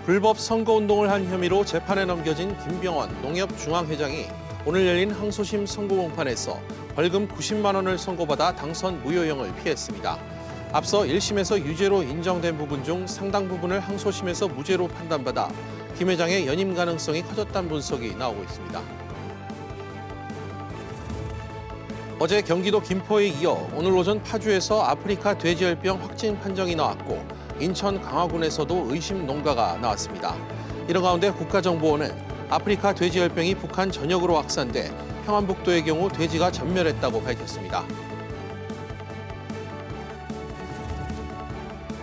불법 선거운동을 한 혐의로 재판에 넘겨진 김병원 농협중앙회장이 오늘 열린 항소심 선고공판에서 벌금 90만 원을 선고받아 당선 무효형을 피했습니다. 앞서 1심에서 유죄로 인정된 부분 중 상당 부분을 항소심에서 무죄로 판단받아 김 회장의 연임 가능성이 커졌다는 분석이 나오고 있습니다. 어제 경기도 김포에 이어 오늘 오전 파주에서 아프리카 돼지열병 확진 판정이 나왔고 인천 강화군에서도 의심 농가가 나왔습니다. 이런 가운데 국가정보원은 아프리카 돼지열병이 북한 전역으로 확산돼 평안북도의 경우 돼지가 전멸했다고 밝혔습니다.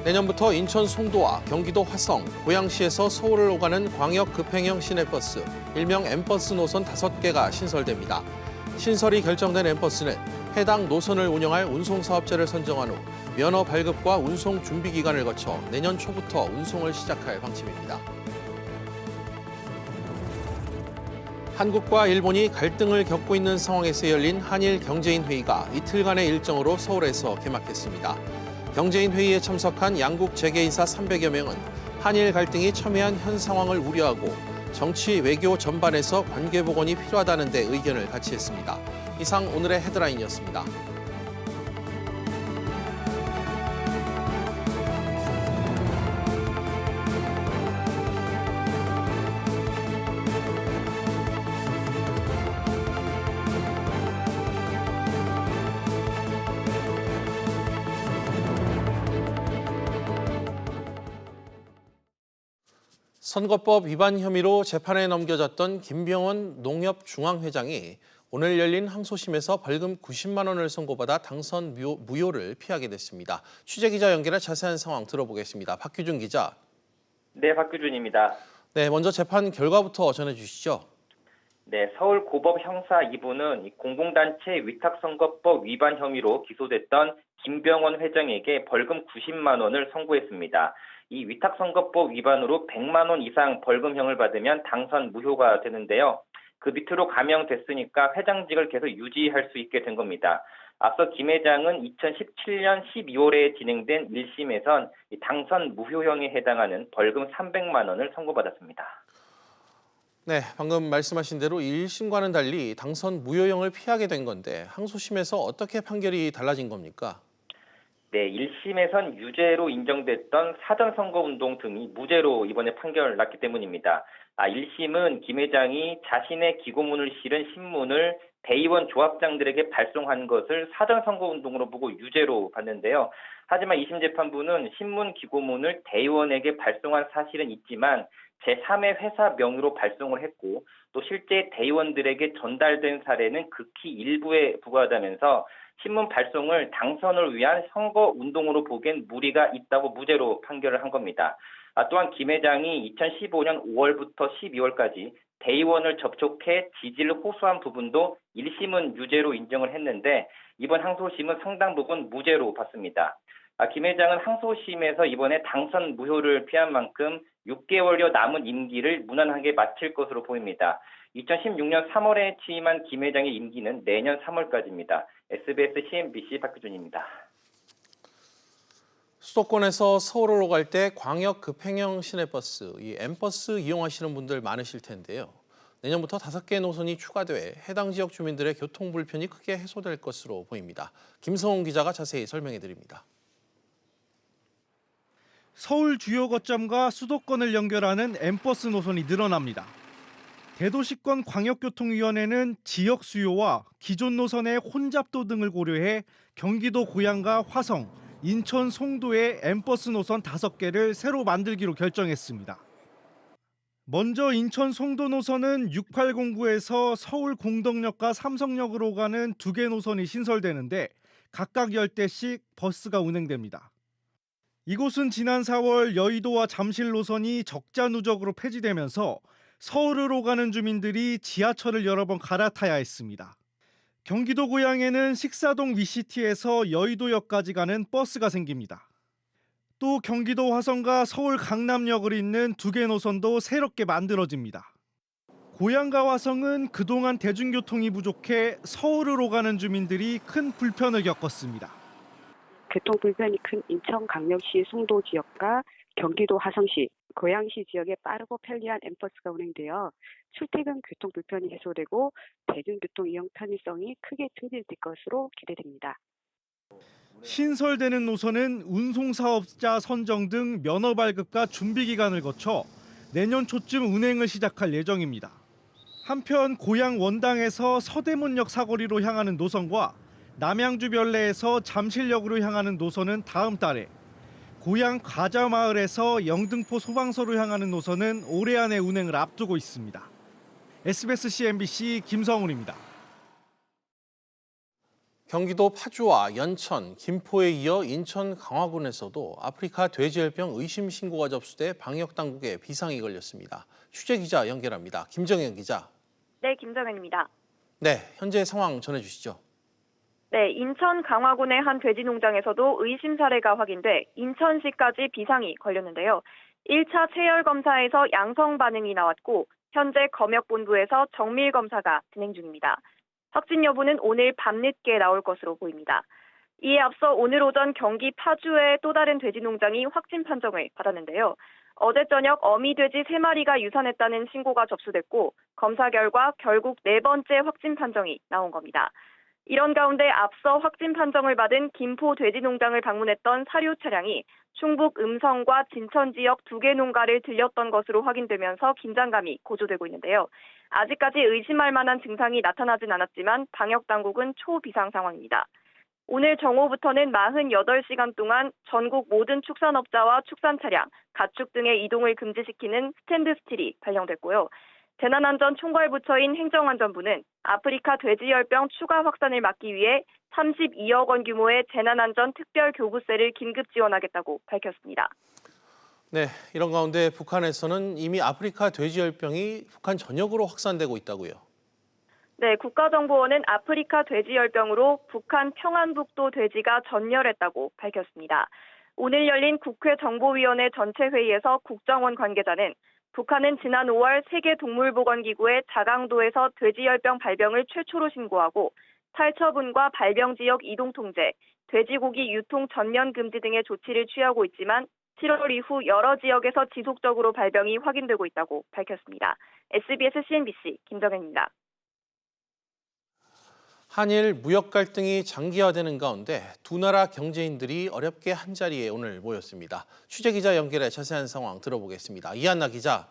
내년부터 인천 송도와 경기도 화성, 고양시에서 서울을 오가는 광역 급행형 시내버스, 일명 M버스 노선 5개가 신설됩니다. 신설이 결정된 M버스는 해당 노선을 운영할 운송사업자를 선정한 후 면허 발급과 운송 준비 기간을 거쳐 내년 초부터 운송을 시작할 방침입니다. 한국과 일본이 갈등을 겪고 있는 상황에서 열린 한일 경제인 회의가 이틀간의 일정으로 서울에서 개막했습니다. 경제인 회의에 참석한 양국 재계인사 300여 명은 한일 갈등이 첨예한 현 상황을 우려하고 정치, 외교 전반에서 관계 복원이 필요하다는 데 의견을 같이 했습니다. 이상 오늘의 헤드라인이었습니다. 선거법 위반 혐의로 재판에 넘겨졌던 김병원 농협중앙회장이 오늘 열린 항소심에서 벌금 90만 원을 선고받아 당선 무효를 피하게 됐습니다. 취재기자 연결해 자세한 상황 들어보겠습니다. 박규준 기자. 네, 박규준입니다. 네, 먼저 재판 결과부터 전해주시죠. 네, 서울고법 형사 2부는 공공단체 위탁선거법 위반 혐의로 기소됐던 김병원 회장에게 벌금 90만 원을 선고했습니다. 이 위탁선거법 위반으로 100만 원 이상 벌금형을 받으면 당선 무효가 되는데요. 그 밑으로 감형됐으니까 회장직을 계속 유지할 수 있게 된 겁니다. 앞서 김 회장은 2017년 12월에 진행된 1심에선 당선 무효형에 해당하는 벌금 300만 원을 선고받았습니다. 네, 방금 말씀하신 대로 1심과는 달리 당선 무효형을 피하게 된 건데 항소심에서 어떻게 판결이 달라진 겁니까? 네, 1심에선 유죄로 인정됐던 사전선거운동 등이 무죄로 이번에 판결을 났기 때문입니다. 1심은 김 회장이 자신의 기고문을 실은 신문을 대의원 조합장들에게 발송한 것을 사전선거운동으로 보고 유죄로 봤는데요. 하지만 2심 재판부는 신문 기고문을 대의원에게 발송한 사실은 있지만 제3의 회사 명의로 발송을 했고 또 실제 대의원들에게 전달된 사례는 극히 일부에 불과하다면서 신문 발송을 당선을 위한 선거운동으로 보기엔 무리가 있다고 무죄로 판결을 한 겁니다. 또한 김 회장이 2015년 5월부터 12월까지 대의원을 접촉해 지지를 호소한 부분도 1심은 유죄로 인정을 했는데 이번 항소심은 상당 부분 무죄로 봤습니다. 김 회장은 항소심에서 이번에 당선 무효를 피한 만큼 6개월여 남은 임기를 무난하게 마칠 것으로 보입니다. 2016년 3월에 취임한 김 회장의 임기는 내년 3월까지입니다. SBS CNBC 박규준입니다. 수도권에서 서울을 오갈 때 광역 급행형 시내버스, 이 M버스 이용하시는 분들 많으실 텐데요. 내년부터 5개 노선이 추가돼 해당 지역 주민들의 교통 불편이 크게 해소될 것으로 보입니다. 김성훈 기자가 자세히 설명해 드립니다. 서울 주요 거점과 수도권을 연결하는 M버스 노선이 늘어납니다. 대도시권 광역교통위원회는 지역 수요와 기존 노선의 혼잡도 등을 고려해 경기도 고양과 화성, 인천 송도의 M버스 노선 5개를 새로 만들기로 결정했습니다. 먼저 인천 송도 노선은 6809에서 서울 공덕역과 삼성역으로 가는 2개 노선이 신설되는데 각각 10대씩 버스가 운행됩니다. 이곳은 지난 4월 여의도와 잠실 노선이 적자 누적으로 폐지되면서 서울으로 가는 주민들이 지하철을 여러 번 갈아타야 했습니다. 경기도 고양에는 식사동 위시티에서 여의도역까지 가는 버스가 생깁니다. 또 경기도 화성과 서울 강남역을 잇는 2개 노선도 새롭게 만들어집니다. 고양과 화성은 그동안 대중교통이 부족해 서울으로 가는 주민들이 큰 불편을 겪었습니다. 교통 불편이 큰 인천 강력시 송도 지역과 경기도 화성시, 고양시 지역에 빠르고 편리한 엠버스가 운행되어 출퇴근 교통 불편이 해소되고 대중교통 이용 편의성이 크게 증진될 것으로 기대됩니다. 신설되는 노선은 운송사업자 선정 등 면허 발급과 준비 기간을 거쳐 내년 초쯤 운행을 시작할 예정입니다. 한편 고양 원당에서 서대문역 사거리로 향하는 노선과 남양주 별내에서 잠실역으로 향하는 노선은 다음 달에, 고양 가자마을에서 영등포 소방서로 향하는 노선은 올해 안에 운행을 앞두고 있습니다. SBS CNBC 김성훈입니다. 경기도 파주와 연천, 김포에 이어 인천 강화군에서도 아프리카 돼지열병 의심 신고가 접수돼 방역당국에 비상이 걸렸습니다. 취재기자 연결합니다. 김정현 기자. 네, 김정현입니다. 네, 현재 상황 전해주시죠. 네, 인천 강화군의 한 돼지 농장에서도 의심 사례가 확인돼 인천시까지 비상이 걸렸는데요. 1차 체열 검사에서 양성 반응이 나왔고 현재 검역본부에서 정밀 검사가 진행 중입니다. 확진 여부는 오늘 밤늦게 나올 것으로 보입니다. 이에 앞서 오늘 오전 경기 파주의 또 다른 돼지 농장이 확진 판정을 받았는데요. 어제 저녁 어미 돼지 3마리가 유산했다는 신고가 접수됐고 검사 결과 결국 4번째 확진 판정이 나온 겁니다. 이런 가운데 앞서 확진 판정을 받은 김포 돼지 농장을 방문했던 사료 차량이 충북 음성과 진천 지역 2개 농가를 들렸던 것으로 확인되면서 긴장감이 고조되고 있는데요. 아직까지 의심할 만한 증상이 나타나진 않았지만 방역당국은 초비상 상황입니다. 오늘 정오부터는 48시간 동안 전국 모든 축산업자와 축산 차량, 가축 등의 이동을 금지시키는 스탠드 스틸이 발령됐고요. 재난안전총괄부처인 행정안전부는 아프리카 돼지열병 추가 확산을 막기 위해 32억 원 규모의 재난안전 특별교부세를 긴급 지원하겠다고 밝혔습니다. 네, 이런 가운데 북한에서는 이미 아프리카 돼지열병이 북한 전역으로 확산되고 있다고요. 네, 국가정보원은 아프리카 돼지열병으로 북한 평안북도 돼지가 전멸했다고 밝혔습니다. 오늘 열린 국회 정보위원회 전체 회의에서 국정원 관계자는 북한은 지난 5월 세계동물보건기구에 자강도에서 돼지열병 발병을 최초로 신고하고 탈처분과 발병 지역 이동 통제, 돼지고기 유통 전면 금지 등의 조치를 취하고 있지만 7월 이후 여러 지역에서 지속적으로 발병이 확인되고 있다고 밝혔습니다. SBS CNBC 김정현입니다. 한일 무역 갈등이 장기화되는 가운데 두 나라 경제인들이 어렵게 한자리에 오늘 모였습니다. 취재기자 연결해 자세한 상황 들어보겠습니다. 이한나 기자.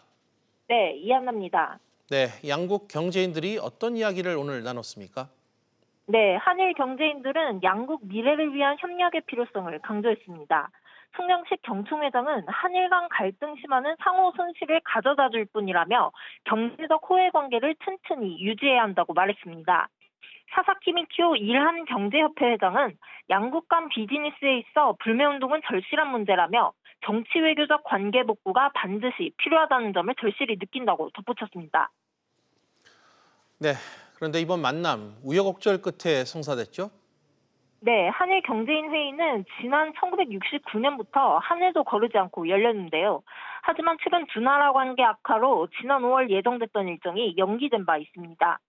네, 이한나입니다. 네, 양국 경제인들이 어떤 이야기를 오늘 나눴습니까? 네, 한일 경제인들은 양국 미래를 위한 협력의 필요성을 강조했습니다. 송영식 경총회장은 한일 간 갈등 심화는 상호 손실을 가져다 줄 뿐이라며 경제적 호혜 관계를 튼튼히 유지해야 한다고 말했습니다. 사사키 미키오 일한 경제협회 회장은 양국 간 비즈니스에 있어 불매운동은 절실한 문제라며 정치 외교적 관계 복구가 반드시 필요하다는 점을 절실히 느낀다고 덧붙였습니다. 네, 그런데 이번 만남 우여곡절 끝에 성사됐죠? 네, 한일 경제인 회의는 지난 1969년부터 한 해도 거르지 않고 열렸는데요. 하지만 최근 두 나라 관계 악화로 지난 5월 예정됐던 일정이 연기된 바 있습니다.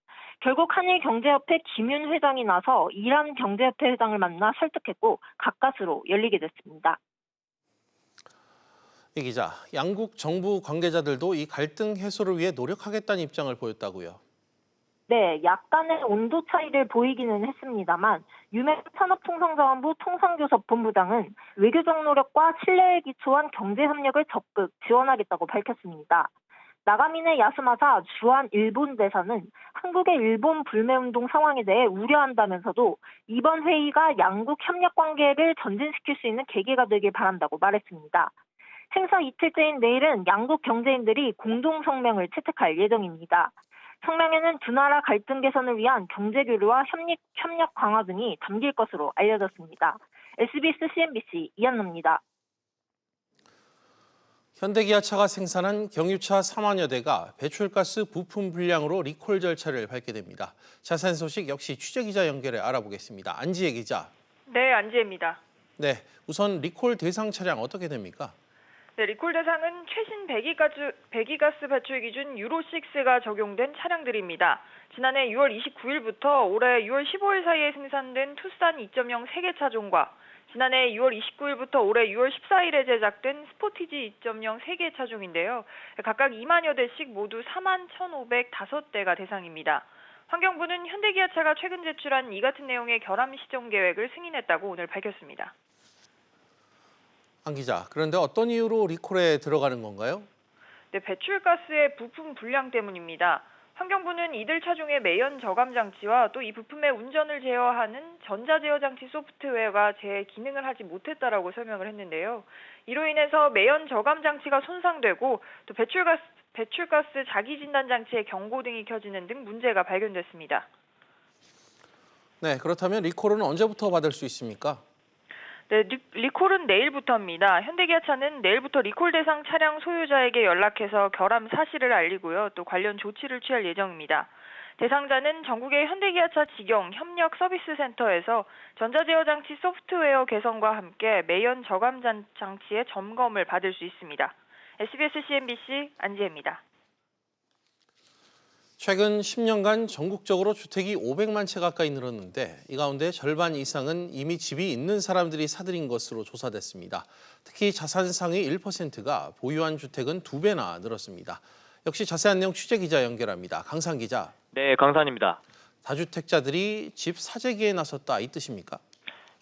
결국 한일 경제협회 김윤 회장이 나서 이란 경제협회 회장을 만나 설득했고 가까스로 열리게 됐습니다. 이 기자, 양국 정부 관계자들도 이 갈등 해소를 위해 노력하겠다는 입장을 보였다고요. 네, 약간의 온도 차이를 보이기는 했습니다만 유명 산업통상자원부 통상교섭본부장은 외교적 노력과 신뢰에 기초한 경제협력을 적극 지원하겠다고 밝혔습니다. 나가미네 야스마사 주한 일본 대사는 한국의 일본 불매운동 상황에 대해 우려한다면서도 이번 회의가 양국 협력 관계를 전진시킬 수 있는 계기가 되길 바란다고 말했습니다. 행사 이틀째인 내일은 양국 경제인들이 공동 성명을 채택할 예정입니다. 성명에는 두 나라 갈등 개선을 위한 경제 교류와 협력 강화 등이 담길 것으로 알려졌습니다. SBS CNBC 이한나입니다. 현대기아차가 생산한 경유차 3만여 대가 배출가스 부품 불량으로 리콜 절차를 밟게 됩니다. 자세한 소식 역시 취재기자 연결해 알아보겠습니다. 안지혜 기자. 네, 안지혜입니다. 네, 우선 리콜 대상 차량 어떻게 됩니까? 네, 리콜 대상은 최신 배기가스 배출 기준 유로6가 적용된 차량들입니다. 지난해 6월 29일부터 올해 6월 15일 사이에 생산된 투싼 2.0 3개 차종과 지난해 6월 29일부터 올해 6월 14일에 제작된 스포티지 2.0 3개 차종인데요. 각각 2만여 대씩 모두 41,505대가 대상입니다. 환경부는 현대기아차가 최근 제출한 이 같은 내용의 결함 시정 계획을 승인했다고 오늘 밝혔습니다. 한 기자, 그런데 어떤 이유로 리콜에 들어가는 건가요? 네, 배출가스의 부품 불량 때문입니다. 환경부는 이들 차종의 매연 저감 장치와 또 이 부품의 운전을 제어하는 전자 제어 장치 소프트웨어가 제 기능을 하지 못했다라고 설명을 했는데요. 이로 인해서 매연 저감 장치가 손상되고 또 배출가스 자기 진단 장치의 경고등이 켜지는 등 문제가 발견됐습니다. 네, 그렇다면 리콜은 언제부터 받을 수 있습니까? 네, 리콜은 내일부터입니다. 현대기아차는 내일부터 리콜 대상 차량 소유자에게 연락해서 결함 사실을 알리고요. 또 관련 조치를 취할 예정입니다. 대상자는 전국의 현대기아차 직영 협력 서비스 센터에서 전자제어 장치 소프트웨어 개선과 함께 매연 저감 장치의 점검을 받을 수 있습니다. SBS CNBC 안지혜입니다. 최근 10년간 전국적으로 주택이 500만 채 가까이 늘었는데 이 가운데 절반 이상은 이미 집이 있는 사람들이 사들인 것으로 조사됐습니다. 특히 자산 상위 1%가 보유한 주택은 2배나 늘었습니다. 역시 자세한 내용 취재기자 연결합니다. 강산 기자. 네, 강산입니다. 다주택자들이 집 사재기에 나섰다 이 뜻입니까?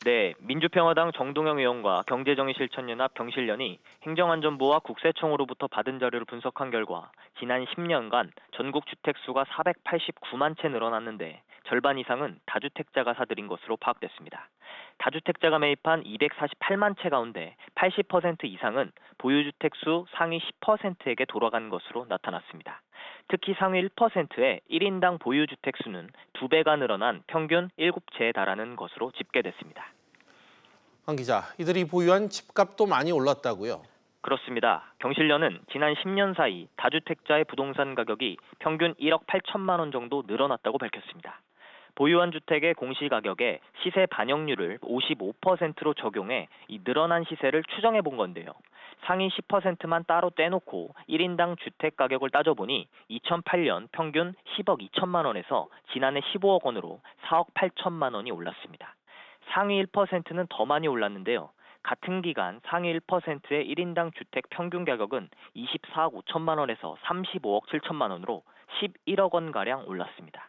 네, 민주평화당 정동영 의원과 경제정의실천연합 경실련이 행정안전부와 국세청으로부터 받은 자료를 분석한 결과 지난 10년간 전국 주택수가 489만 채 늘어났는데 절반 이상은 다주택자가 사들인 것으로 파악됐습니다. 다주택자가 매입한 248만 채 가운데 80% 이상은 보유주택수 상위 10%에게 돌아간 것으로 나타났습니다. 특히 상위 1%의 1인당 보유주택수는 2배가 늘어난 평균 7채에 달하는 것으로 집계됐습니다. 한 기자, 이들이 보유한 집값도 많이 올랐다고요? 그렇습니다. 경실련은 지난 10년 사이 다주택자의 부동산 가격이 평균 1억 8천만 원 정도 늘어났다고 밝혔습니다. 보유한 주택의 공시가격에 시세 반영률을 55%로 적용해 이 늘어난 시세를 추정해 본 건데요. 상위 10%만 따로 떼놓고 1인당 주택 가격을 따져보니 2008년 평균 10억 2천만 원에서 지난해 15억 원으로 4억 8천만 원이 올랐습니다. 상위 1%는 더 많이 올랐는데요. 같은 기간 상위 1%의 1인당 주택 평균 가격은 24억 5천만 원에서 35억 7천만 원으로 11억 원가량 올랐습니다.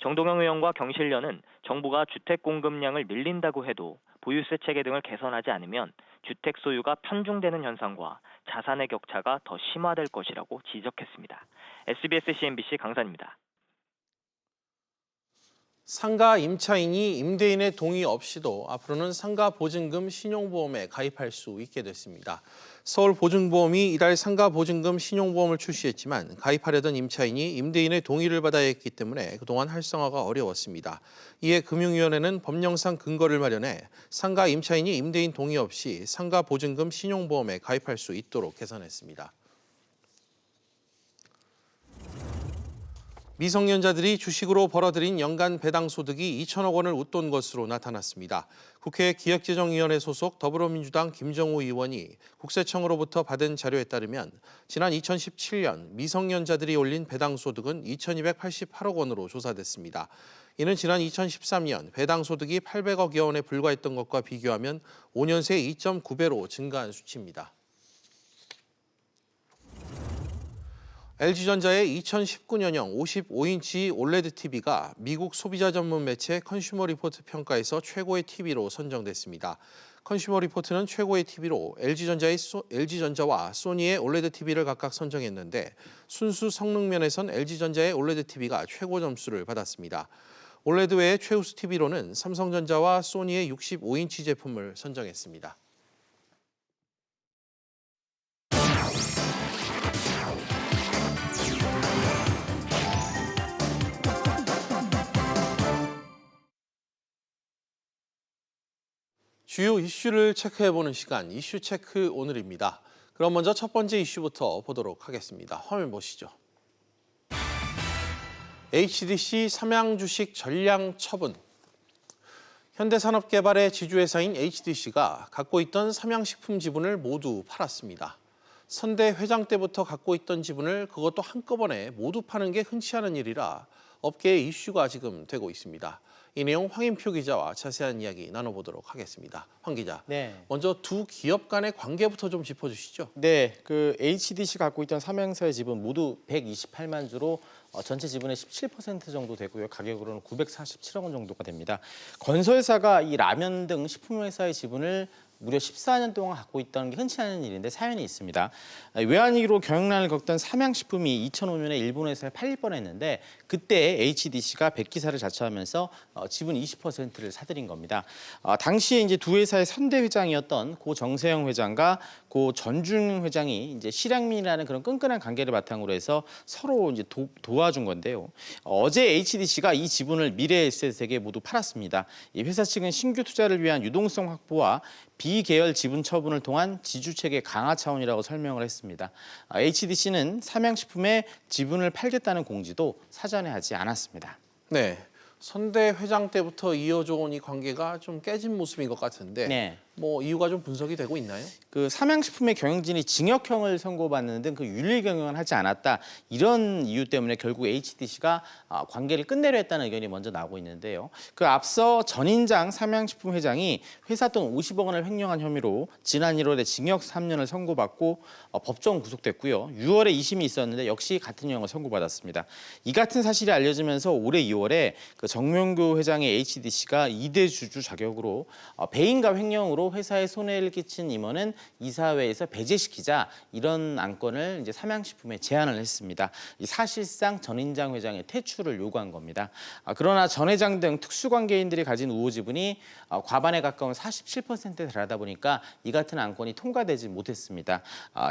정동영 의원과 경실련은 정부가 주택 공급량을 늘린다고 해도 보유세 체계 등을 개선하지 않으면 주택 소유가 편중되는 현상과 자산의 격차가 더 심화될 것이라고 지적했습니다. SBS CNBC 강산입니다. 상가 임차인이 임대인의 동의 없이도 앞으로는 상가 보증금 신용보험에 가입할 수 있게 됐습니다. 서울보증보험이 이달 상가 보증금 신용보험을 출시했지만 가입하려던 임차인이 임대인의 동의를 받아야 했기 때문에 그동안 활성화가 어려웠습니다. 이에 금융위원회는 법령상 근거를 마련해 상가 임차인이 임대인 동의 없이 상가 보증금 신용보험에 가입할 수 있도록 개선했습니다. 미성년자들이 주식으로 벌어들인 연간 배당 소득이 2천억 원을 웃돈 것으로 나타났습니다. 국회 기획재정위원회 소속 더불어민주당 김정우 의원이 국세청으로부터 받은 자료에 따르면 지난 2017년 미성년자들이 올린 배당 소득은 2,288억 원으로 조사됐습니다. 이는 지난 2013년 배당 소득이 800억여 원에 불과했던 것과 비교하면 5년 새 2.9배로 증가한 수치입니다. LG전자의 2019년형 55인치 올레드 TV가 미국 소비자 전문 매체 컨슈머 리포트 평가에서 최고의 TV로 선정됐습니다. 컨슈머 리포트는 최고의 TV로 LG전자와 소니의 올레드 TV를 각각 선정했는데 순수 성능 면에선 LG전자의 올레드 TV가 최고 점수를 받았습니다. 올레드 외의 최우수 TV로는 삼성전자와 소니의 65인치 제품을 선정했습니다. 주요 이슈를 체크해보는 시간, 이슈 체크 오늘입니다. 그럼 먼저 첫 번째 이슈부터 보도록 하겠습니다. 화면 보시죠. HDC 삼양 주식 전량 처분. 현대산업개발의 지주회사인 HDC가 갖고 있던 삼양식품 지분을 모두 팔았습니다. 선대 회장 때부터 갖고 있던 지분을 그것도 한꺼번에 모두 파는 게 흔치 않은 일이라 업계의 이슈가 지금 되고 있습니다. 이 내용 황인표 기자와 자세한 이야기 나눠보도록 하겠습니다. 황 기자, 네. 먼저 두 기업 간의 관계부터 좀 짚어주시죠. 네, 그 HDC 갖고 있던 삼양사의 지분 모두 128만 주로 전체 지분의 17% 정도 되고요. 가격으로는 947억 원 정도가 됩니다. 건설사가 이 라면 등 식품회사의 지분을 무려 14년 동안 갖고 있다는 게 흔치 않은 일인데 사연이 있습니다. 외환위기로 경영난을 겪던 삼양식품이 2005년에 일본 회사에 팔릴 뻔했는데 그때 HDC가 백기사를 자처하면서 지분 20%를 사들인 겁니다. 당시에 이제 두 회사의 선대 회장이었던 고 정세영 회장과 고 전준 회장이 이제 실향민이라는 그런 끈끈한 관계를 바탕으로 해서 서로 이제 도와준 건데요. 어제 HDC가 이 지분을 미래에셋에게 모두 팔았습니다. 이 회사 측은 신규 투자를 위한 유동성 확보와 비계열 지분 처분을 통한 지주체계 강화 차원이라고 설명을 했습니다. HDC는 삼양식품의 지분을 팔겠다는 공지도 사전에 하지 않았습니다. 네, 선대 회장 때부터 이어져 온 이 관계가 좀 깨진 모습인 것 같은데 네. 뭐 이유가 좀 분석이 되고 있나요? 그 삼양식품의 경영진이 징역형을 선고받는 등 그 윤리 경영을 하지 않았다 이런 이유 때문에 결국 HDC가 관계를 끝내려 했다는 의견이 먼저 나오고 있는데요. 그 앞서 전인장 삼양식품 회장이 회사 돈 50억 원을 횡령한 혐의로 지난 1월에 징역 3년을 선고받고 법정 구속됐고요. 6월에 2심이 있었는데 역시 같은 형을 선고받았습니다. 이 같은 사실이 알려지면서 올해 2월에 그 정명규 회장의 HDC가 2대 주주 자격으로 배임과 횡령으로 회사에 손해를 끼친 임원은 이사회에서 배제시키자 이런 안건을 이제 삼양식품에 제안을 했습니다. 사실상 전인장 회장의 퇴출을 요구한 겁니다. 그러나 전 회장 등 특수관계인들이 가진 우호 지분이 과반에 가까운 47%에 달하다 보니까 이 같은 안건이 통과되지 못했습니다.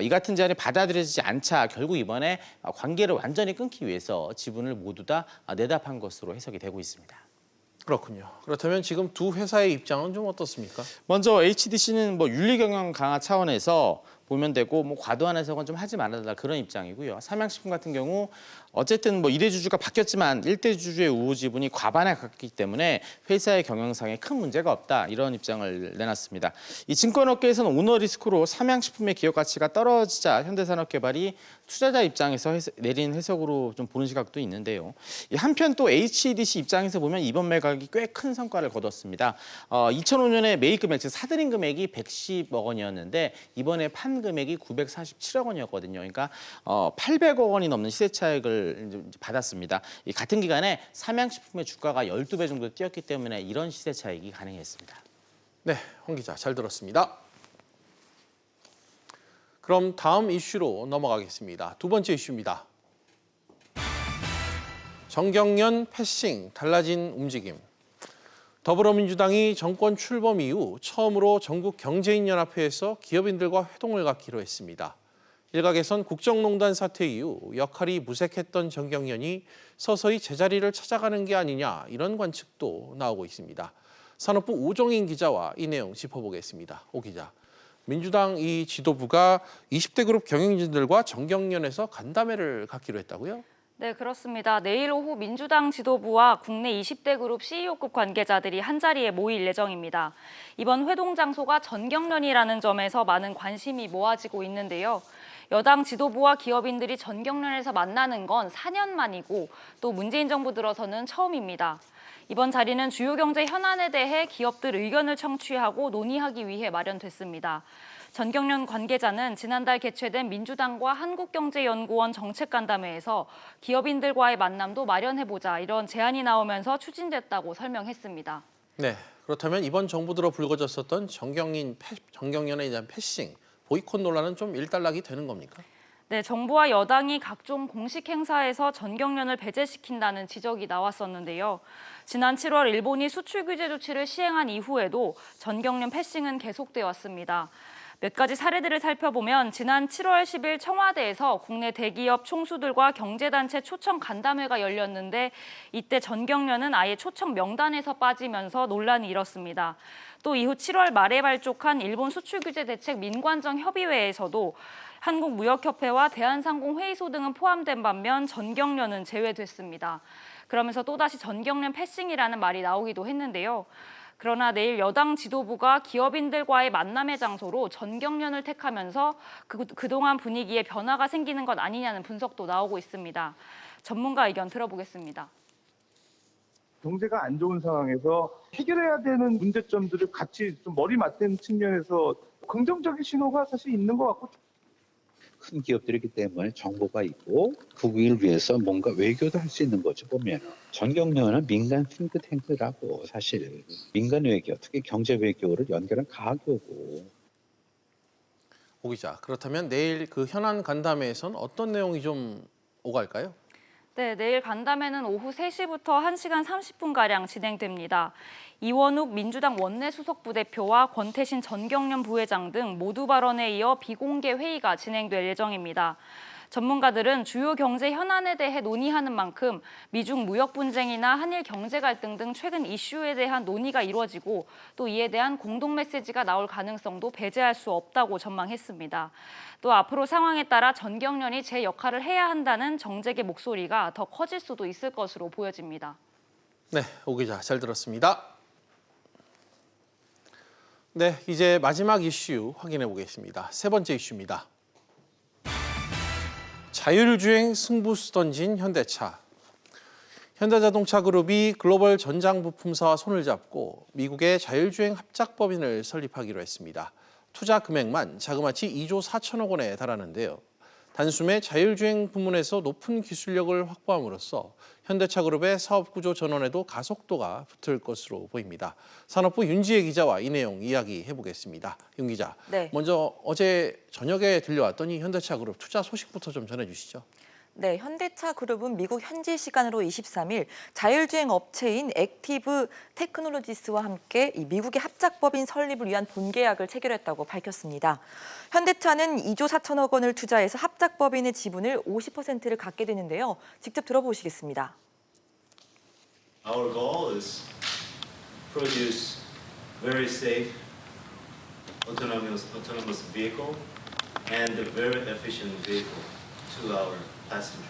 이 같은 제안이 받아들여지지 않자 결국 이번에 관계를 완전히 끊기 위해서 지분을 모두 다 내다 판 것으로 해석이 되고 있습니다. 그렇군요. 그렇다면 지금 두 회사의 입장은 좀 어떻습니까? 먼저 HDC는 뭐 윤리 경영 강화 차원에서 보면 되고 뭐 과도한 해석은 좀 하지 말아달라 그런 입장이고요. 삼양식품 같은 경우 어쨌든 뭐 1대 주주가 바뀌었지만 1대 주주의 우호 지분이 과반에 가깝기 때문에 회사의 경영상에 큰 문제가 없다 이런 입장을 내놨습니다. 이 증권업계에서는 오너 리스크로 삼양식품의 기업 가치가 떨어지자 현대산업개발이 투자자 입장에서 내린 해석으로 좀 보는 시각도 있는데요. 한편 또 HDC 입장에서 보면 이번 매각이 꽤 큰 성과를 거뒀습니다. 2005년에 매입 금액, 즉 사들인 금액이 110억 원이었는데 이번에 판 금액이 947억 원이었거든요. 그러니까 800억 원이 넘는 시세 차익을 이제 받았습니다. 이 같은 기간에 삼양식품의 주가가 12배 정도 뛰었기 때문에 이런 시세 차익이 가능했습니다. 네, 황 기자 잘 들었습니다. 그럼 다음 이슈로 넘어가겠습니다. 두 번째 이슈입니다. 정경련 패싱 달라진 움직임. 더불어민주당이 정권 출범 이후 처음으로 전국경제인연합회에서 기업인들과 회동을 갖기로 했습니다. 일각에선 국정농단 사태 이후 역할이 무색했던 정경련이 서서히 제자리를 찾아가는 게 아니냐 이런 관측도 나오고 있습니다. 산업부 오종인 기자와 이 내용 짚어보겠습니다. 오 기자, 민주당 이 지도부가 20대 그룹 경영진들과 정경련에서 간담회를 갖기로 했다고요? 네, 그렇습니다. 내일 오후 민주당 지도부와 국내 20대 그룹 CEO급 관계자들이 한자리에 모일 예정입니다. 이번 회동 장소가 전경련이라는 점에서 많은 관심이 모아지고 있는데요. 여당 지도부와 기업인들이 전경련에서 만나는 건 4년 만이고 또 문재인 정부 들어서는 처음입니다. 이번 자리는 주요 경제 현안에 대해 기업들 의견을 청취하고 논의하기 위해 마련됐습니다. 전경련 관계자는 지난달 개최된 민주당과 한국경제연구원 정책간담회에서 기업인들과의 만남도 마련해보자 이런 제안이 나오면서 추진됐다고 설명했습니다. 네, 그렇다면 이번 정부 들어 불거졌었던 정경련에 대한 패싱, 보이콧 논란은 좀 일단락이 되는 겁니까? 네, 정부와 여당이 각종 공식 행사에서 전경련을 배제시킨다는 지적이 나왔었는데요. 지난 7월 일본이 수출 규제 조치를 시행한 이후에도 전경련 패싱은 계속되어 왔습니다. 몇 가지 사례들을 살펴보면 지난 7월 10일 청와대에서 국내 대기업 총수들과 경제단체 초청 간담회가 열렸는데 이때 전경련은 아예 초청 명단에서 빠지면서 논란이 일었습니다. 또 이후 7월 말에 발족한 일본 수출규제 대책 민관정 협의회에서도 한국무역협회와 대한상공회의소 등은 포함된 반면 전경련은 제외됐습니다. 그러면서 또다시 전경련 패싱이라는 말이 나오기도 했는데요. 그러나 내일 여당 지도부가 기업인들과의 만남의 장소로 전경련을 택하면서 그동안 분위기에 변화가 생기는 것 아니냐는 분석도 나오고 있습니다. 전문가 의견 들어보겠습니다. 경제가 안 좋은 상황에서 해결해야 되는 문제점들을 같이 좀 머리 맞대는 측면에서 긍정적인 신호가 사실 있는 것 같고. 큰 기업들이기 때문에 정보가 있고 국익을 위해서 뭔가 외교도 할 수 있는 거죠. 보면 전경련은 민간 싱크탱크라고 사실 민간 외교, 특히 경제 외교를 연결한 과학교고. 오 기자, 그렇다면 내일 그 현안 간담회에선 어떤 내용이 좀 오갈까요? 네, 내일 간담회는 오후 3시부터 1시간 30분가량 진행됩니다. 이원욱 민주당 원내수석부대표와 권태신 전경련 부회장 등 모두 발언에 이어 비공개 회의가 진행될 예정입니다. 전문가들은 주요 경제 현안에 대해 논의하는 만큼 미중 무역 분쟁이나 한일 경제 갈등 등 최근 이슈에 대한 논의가 이루어지고 또 이에 대한 공동 메시지가 나올 가능성도 배제할 수 없다고 전망했습니다. 또 앞으로 상황에 따라 전경련이 제 역할을 해야 한다는 정책의 목소리가 더 커질 수도 있을 것으로 보여집니다. 네, 오 기자 잘 들었습니다. 네, 이제 마지막 이슈 확인해 보겠습니다. 세 번째 이슈입니다. 자율주행 승부수 던진 현대차. 현대자동차 그룹이 글로벌 전장 부품사와 손을 잡고 미국의 자율주행 합작법인을 설립하기로 했습니다. 투자 금액만 자그마치 2조 4천억 원에 달하는데요. 단숨에 자율주행 부문에서 높은 기술력을 확보함으로써 현대차 그룹의 사업 구조 전환에도 가속도가 붙을 것으로 보입니다. 산업부 윤지혜 기자와 이 내용 이야기해 보겠습니다. 윤 기자, 네. 먼저 어제 저녁에 들려왔던 이 현대차 그룹 투자 소식부터 좀 전해주시죠. 네, 현대차 그룹은 미국 현지 시간으로 23일 자율주행 업체인 액티브 테크놀로지스와 함께 이 미국의 합작법인 설립을 위한 본계약을 체결했다고 밝혔습니다. 현대차는 2조 4천억 원을 투자해서 합작법인의 지분을 50%를 갖게 되는데요. 직접 들어보시겠습니다. Our goal is produce very safe autonomous vehicle and a very efficient vehicle to our passengers.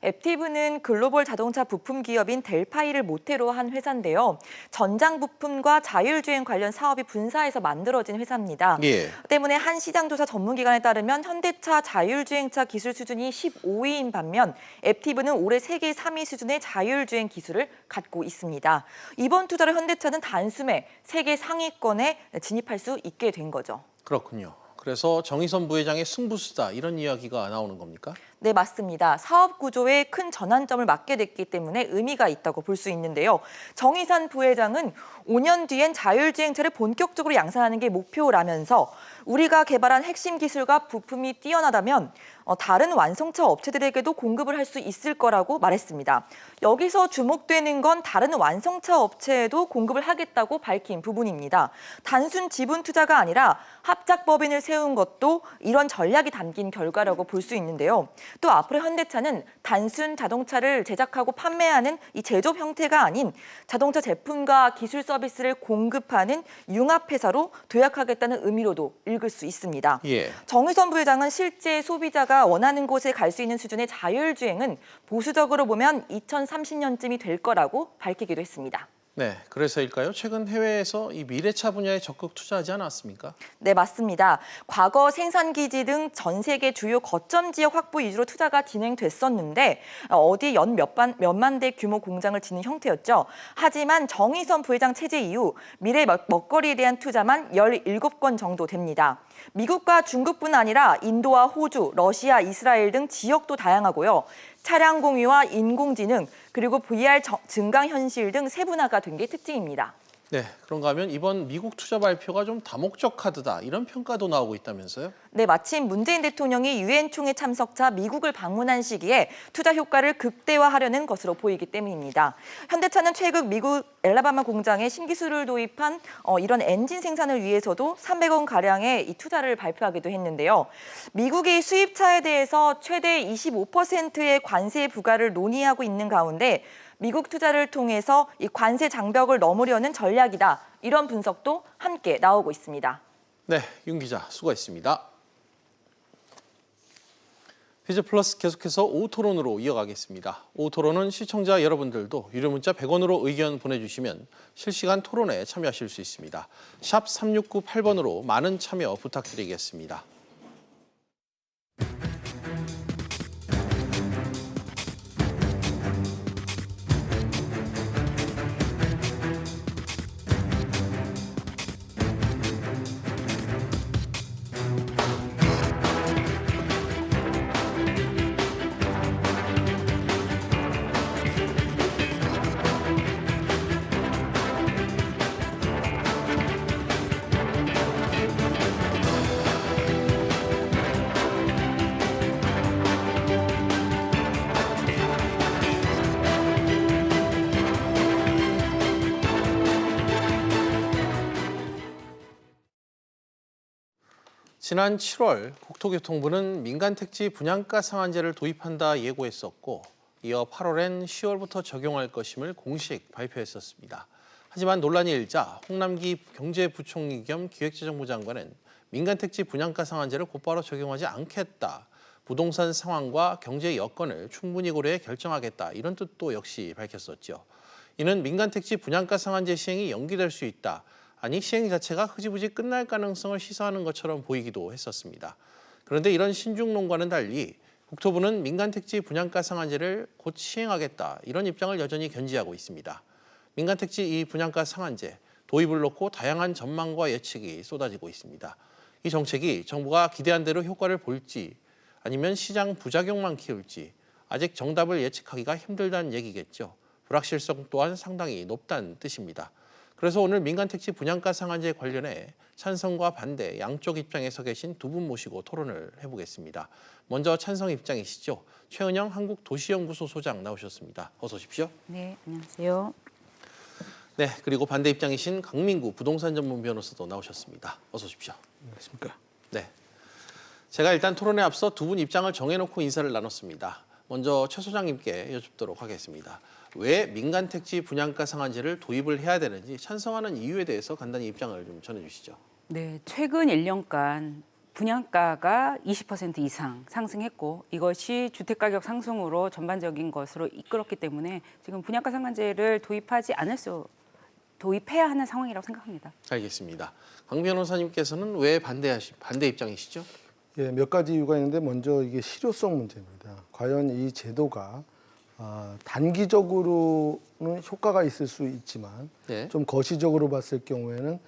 앱티브는 글로벌 자동차 부품 기업인 델파이를 모태로 한 회사인데요. 전장 부품과 자율주행 관련 사업이 분사해서 만들어진 회사입니다. 예. 때문에 한 시장조사 전문기관에 따르면 현대차 자율주행차 기술 수준이 15위인 반면 앱티브는 올해 세계 3위 수준의 자율주행 기술을 갖고 있습니다. 이번 투자로 현대차는 단숨에 세계 상위권에 진입할 수 있게 된 거죠. 그렇군요. 그래서 정의선 부회장의 승부수다 이런 이야기가 나오는 겁니까? 네, 맞습니다. 사업 구조에 큰 전환점을 맞게 됐기 때문에 의미가 있다고 볼 수 있는데요. 정의선 부회장은 5년 뒤엔 자율주행차를 본격적으로 양산하는 게 목표라면서 우리가 개발한 핵심 기술과 부품이 뛰어나다면 다른 완성차 업체들에게도 공급을 할 수 있을 거라고 말했습니다. 여기서 주목되는 건 다른 완성차 업체에도 공급을 하겠다고 밝힌 부분입니다. 단순 지분 투자가 아니라 합작법인을 세운 것도 이런 전략이 담긴 결과라고 볼 수 있는데요. 또 앞으로 현대차는 단순 자동차를 제작하고 판매하는 이 제조업 형태가 아닌 자동차 제품과 기술 서비스를 공급하는 융합회사로 도약하겠다는 의미로도 읽을 수 있습니다. 예. 정의선 부회장은 실제 소비자가 원하는 곳에 갈 수 있는 수준의 자율주행은 보수적으로 보면 2030년쯤이 될 거라고 밝히기도 했습니다. 네, 그래서일까요? 최근 해외에서 이 미래차 분야에 적극 투자하지 않았습니까? 네, 맞습니다. 과거 생산기지 등 전 세계 주요 거점 지역 확보 위주로 투자가 진행됐었는데 어디에 연 몇만 대 규모 공장을 짓는 형태였죠. 하지만 정의선 부회장 체제 이후 미래 먹거리에 대한 투자만 17건 정도 됩니다. 미국과 중국뿐 아니라 인도와 호주, 러시아, 이스라엘 등 지역도 다양하고요. 차량 공유와 인공지능, 그리고 VR 증강현실 등 세분화가 된 게 특징입니다. 네, 그런가 하면 이번 미국 투자 발표가 좀 다목적 카드다 이런 평가도 나오고 있다면서요? 네, 마침 문재인 대통령이 유엔 총회 참석차 미국을 방문한 시기에 투자 효과를 극대화하려는 것으로 보이기 때문입니다. 현대차는 최근 미국 엘라바마 공장에 신기술을 도입한 이런 엔진 생산을 위해서도 300억 가량의 이 투자를 발표하기도 했는데요. 미국이 수입차에 대해서 최대 25%의 관세 부과를 논의하고 있는 가운데 미국 투자를 통해서 이 관세 장벽을 넘으려는 전략이다. 이런 분석도 함께 나오고 있습니다. 네, 윤 기자 수고했습니다. 퀴즈 플러스 계속해서 오후 토론으로 이어가겠습니다. 오후 토론은 시청자 여러분들도 유료 문자 100원으로 의견 보내주시면 실시간 토론에 참여하실 수 있습니다. 샵 3698번으로 많은 참여 부탁드리겠습니다. 지난 7월 국토교통부는 민간택지 분양가 상한제를 도입한다 예고했었고 이어 8월엔 10월부터 적용할 것임을 공식 발표했었습니다. 하지만 논란이 일자 홍남기 경제부총리 겸 기획재정부 장관은 민간택지 분양가 상한제를 곧바로 적용하지 않겠다. 부동산 상황과 경제 여건을 충분히 고려해 결정하겠다. 이런 뜻도 역시 밝혔었죠. 이는 민간택지 분양가 상한제 시행이 연기될 수 있다. 아니 시행 자체가 흐지부지 끝날 가능성을 시사하는 것처럼 보이기도 했었습니다. 그런데 이런 신중론과는 달리 국토부는 민간택지 분양가 상한제를 곧 시행하겠다. 이런 입장을 여전히 견지하고 있습니다. 민간택지 이 분양가 상한제, 도입을 놓고 다양한 전망과 예측이 쏟아지고 있습니다. 이 정책이 정부가 기대한 대로 효과를 볼지 아니면 시장 부작용만 키울지 아직 정답을 예측하기가 힘들다는 얘기겠죠. 불확실성 또한 상당히 높다는 뜻입니다. 그래서 오늘 민간택지 분양가 상한제 관련해 찬성과 반대 양쪽 입장에 서 계신 두 분 모시고 토론을 해보겠습니다. 먼저 찬성 입장이시죠. 최은영 한국도시연구소 소장 나오셨습니다. 어서 오십시오. 네, 안녕하세요. 네, 그리고 반대 입장이신 강민구 부동산 전문 변호사도 나오셨습니다. 어서 오십시오. 안녕하십니까. 네, 제가 일단 토론에 앞서 두 분 입장을 정해놓고 인사를 나눴습니다. 먼저 최 소장님께 여쭙도록 하겠습니다. 왜 민간택지 분양가 상한제를 도입을 해야 되는지 찬성하는 이유에 대해서 간단히 입장을 좀 전해주시죠. 네, 최근 1년간 분양가가 20% 이상 상승했고 이것이 주택가격 상승으로 전반적인 것으로 이끌었기 때문에 지금 분양가 상한제를 도입해야 하는 상황이라고 생각합니다. 알겠습니다. 강 변호사님께서는 왜 반대 입장이시죠? 예, 몇 가지 이유가 있는데 먼저 이게 실효성 문제입니다. 과연 이 제도가 단기적으로는 효과가 있을 수 있지만 네. 좀 거시적으로 봤을 경우에는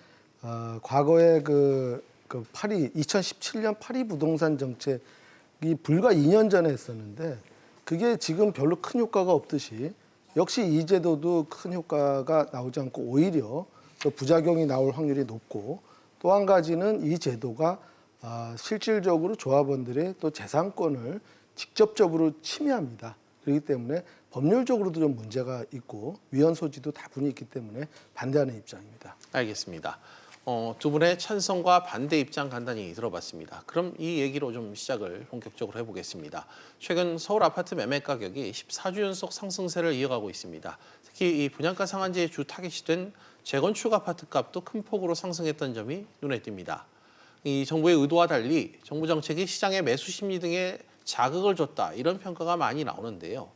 과거에 2017년 파리 부동산 정책이 불과 2년 전에 했었는데 그게 지금 별로 큰 효과가 없듯이 역시 이 제도도 큰 효과가 나오지 않고 오히려 또 부작용이 나올 확률이 높고 또 한 가지는 이 제도가 실질적으로 조합원들의 또 재산권을 직접적으로 침해합니다. 그렇기 때문에 법률적으로도 좀 문제가 있고 위헌 소지도 다분히 있기 때문에 반대하는 입장입니다. 알겠습니다. 두 분의 찬성과 반대 입장 간단히 들어봤습니다. 그럼 이 얘기로 좀 시작을 본격적으로 해보겠습니다. 최근 서울 아파트 매매 가격이 14주 연속 상승세를 이어가고 있습니다. 특히 이 분양가 상한제의 주 타깃이 된 재건축 아파트 값도 큰 폭으로 상승했던 점이 눈에 띕니다. 이 정부의 의도와 달리 정부 정책이 시장의 매수 심리 등에 자극을 줬다 이런 평가가 많이 나오는데요.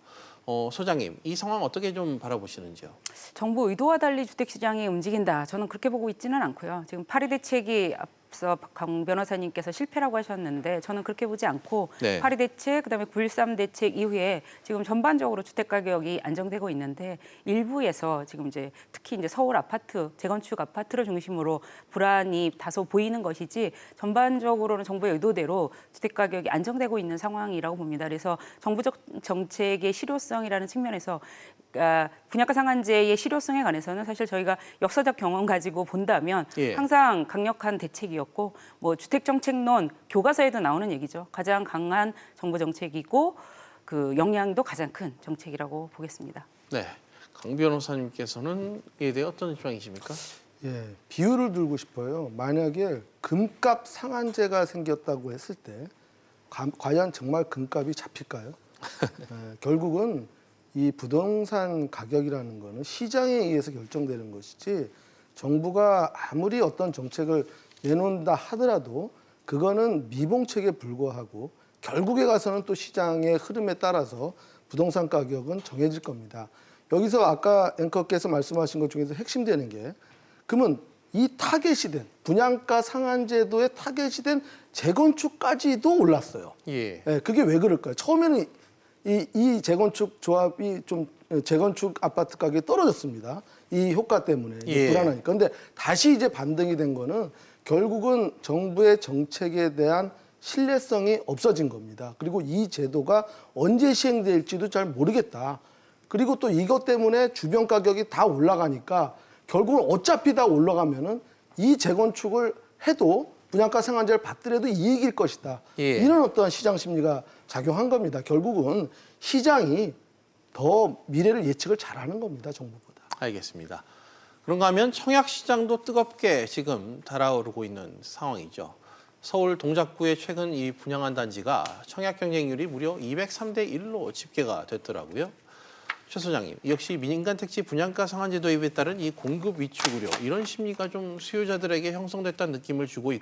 소장님, 이 상황 어떻게 좀 바라보시는지요? 정부 의도와 달리 주택시장이 움직인다. 저는 그렇게 보고 있지는 않고요. 지금 파리 대책이 앞서 강 변호사님께서 실패라고 하셨는데 저는 그렇게 보지 않고 네. 파리 대책, 그다음에 9.13 대책 이후에 지금 전반적으로 주택 가격이 안정되고 있는데 일부에서 지금 이제 특히 이제 서울 아파트, 재건축 아파트를 중심으로 불안이 다소 보이는 것이지 전반적으로는 정부의 의도대로 주택 가격이 안정되고 있는 상황이라고 봅니다. 그래서 정부적 정책의 실효성이라는 측면에서 분양가 상한제의 실효성에 관해서는 사실 저희가 역사적 경험 가지고 본다면 항상 강력한 대책이었고 뭐 주택정책론 교과서에도 나오는 얘기죠. 가장 강한 정부 정책이고 그 영향도 가장 큰 정책이라고 보겠습니다. 네, 강 변호사님께서는 이에 대해 어떤 입장이십니까? 예, 비유를 들고 싶어요. 만약에 금값 상한제가 생겼다고 했을 때 과연 정말 금값이 잡힐까요? 결국은 이 부동산 가격이라는 거는 시장에 의해서 결정되는 것이지 정부가 아무리 어떤 정책을 내놓는다 하더라도 그거는 미봉책에 불과하고 결국에 가서는 또 시장의 흐름에 따라서 부동산 가격은 정해질 겁니다. 여기서 아까 앵커께서 말씀하신 것 중에서 핵심되는 게 그러면 이 타겟이 된 분양가 상한제도의 타겟이 된 재건축까지도 올랐어요. 예. 네, 그게 왜 그럴까요? 처음에는 이 재건축 조합이 좀 재건축 아파트 가격이 떨어졌습니다. 이 효과 때문에 불안하니까. 그런데 다시 이제 반등이 된 거는 결국은 정부의 정책에 대한 신뢰성이 없어진 겁니다. 그리고 이 제도가 언제 시행될지도 잘 모르겠다. 그리고 또 이것 때문에 주변 가격이 다 올라가니까 결국은 어차피 다 올라가면은 이 재건축을 해도 분양가 상한제를 받더라도 이익일 것이다. 이런 어떤 시장 심리가 작용한 겁니다. 결국은 시장이 더 미래를 예측을 잘하는 겁니다. 정부보다. 알겠습니다. 그런가 하면 청약 시장도 뜨겁게 지금 달아오르고 있는 상황이죠. 서울 동작구에 최근 이 분양한 단지가 청약 경쟁률이 무려 203대 1로 집계가 됐더라고요. 최 소장님, 역시 민간 택지 분양가 상한제 도입에 따른 이 공급 위축 우려, 이런 심리가 좀 수요자들에게 형성됐다는 느낌을 주고